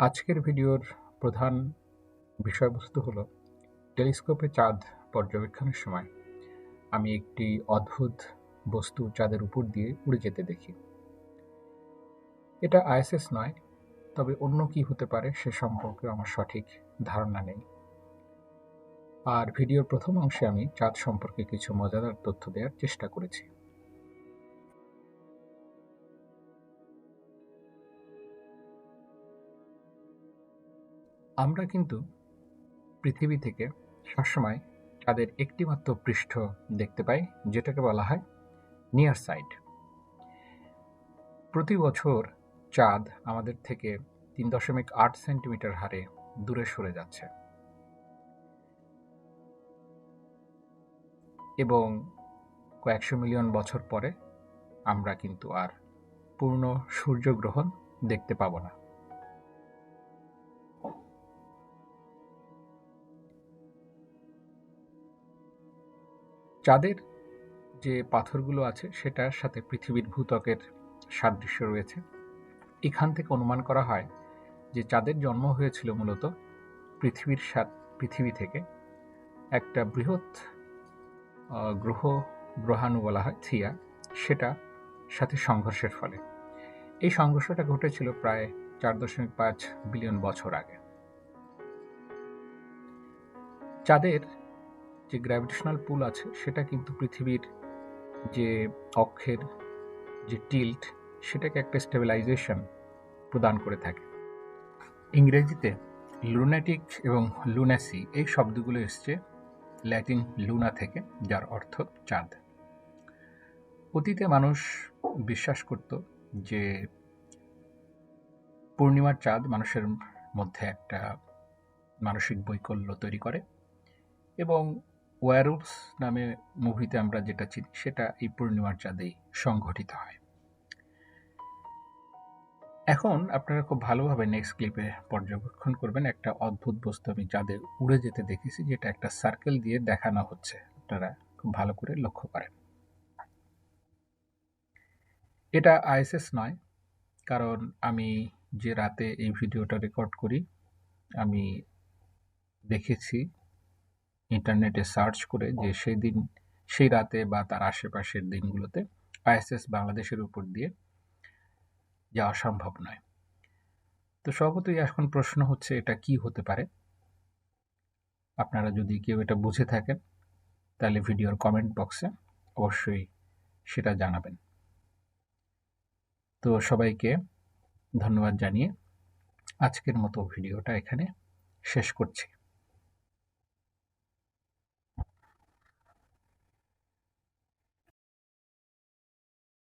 আজকের ভিডিওর প্রধান বিষয়বস্তু হলো টেলিস্কোপে চাঁদ পর্যবেক্ষণের সময় আমি একটি অদ্ভুত বস্তু চাঁদের উপর দিয়ে উড়ে যেতে দেখি। এটা আইএসএস নয়, তবে অন্য কি হতে পারে সে সম্পর্কে আমার সঠিক ধারণা নেই। আর ভিডিওর প্রথম অংশে আমি চাঁদ সম্পর্কে কিছু মজাদার তথ্য দেওয়ার চেষ্টা করেছি। আমরা কিন্তু পৃথিবী থেকে সবসময় চাঁদের একটিমাত্র পৃষ্ঠ দেখতে পাই, যেটাকে বলা হয় নিয়ার সাইড। প্রতি বছর চাঁদ আমাদের থেকে ৩.৮ সেন্টিমিটার হারে দূরে সরে যাচ্ছে এবং কয়েকশো মিলিয়ন বছর পরে আমরা কিন্তু আর পূর্ণ সূর্যগ্রহণ দেখতে পাবো না। চাঁদের যে পাথরগুলো আছে সেটার সাথে পৃথিবীর ভূত্বকের সাদৃশ্য রয়েছে। এখান থেকে অনুমান করা হয় যে চাঁদের জন্ম হয়েছিল মূলত পৃথিবী থেকে একটা বৃহৎ গ্রহাণু বলা হয় থিয়া, সেটা সাথে সংঘর্ষের ফলে। এই সংঘর্ষটা ঘটেছিল প্রায় 4.5 বিলিয়ন বছর আগে। চাঁদের যে গ্র্যাভিটেশনাল পুল আছে সেটা কিন্তু পৃথিবীর যে অক্ষের যে টিল্ট সেটাকে একটা স্টেবিলাইজেশন প্রদান করে থাকে। ইংরেজিতে লুনাটিক এবং লুনাসি এই শব্দগুলো এসছে ল্যাটিন লুনা থেকে, যার অর্থ চাঁদ। অতীতে মানুষ বিশ্বাস করত যে পূর্ণিমার চাঁদ মানুষের মধ্যে একটা মানসিক বৈকল্য তৈরি করে এবং ওয়ারউলফস নামে মুভিতে আমরা যেটা চিনি সেটা এই পূর্ণিমার চাঁদেই সংঘটিত হয়। এখন আপনারা খুব ভালোভাবে নেক্সট ক্লিপে পর্যবেক্ষণ করবেন একটা অদ্ভুত বস্তু আমি চাঁদে উড়ে যেতে দেখেছি, যেটা একটা সার্কেল দিয়ে দেখানো হচ্ছে। আপনারা খুব ভালো করে লক্ষ্য করেন। এটা আইএসএস নয়, কারণ আমি যে রাতে এই ভিডিওটা রেকর্ড করি আমি দেখেছি ইন্টারনেটে সার্চ করে যে সেই রাতে বা তার আশেপাশের দিনগুলোতে আইএসএস বাংলাদেশের উপর দিয়ে যাওয়া সম্ভব নয়। তো স্বভাবতই এখন প্রশ্ন হচ্ছে এটা কি হতে পারে। আপনারা যদি কেউ এটা বুঝে থাকেন তাহলে ভিডিওর কমেন্ট বক্সে অবশ্যই সেটা জানাবেন। তো সবাইকে ধন্যবাদ জানিয়ে আজকের মতো ভিডিওটা এখানে শেষ করছি।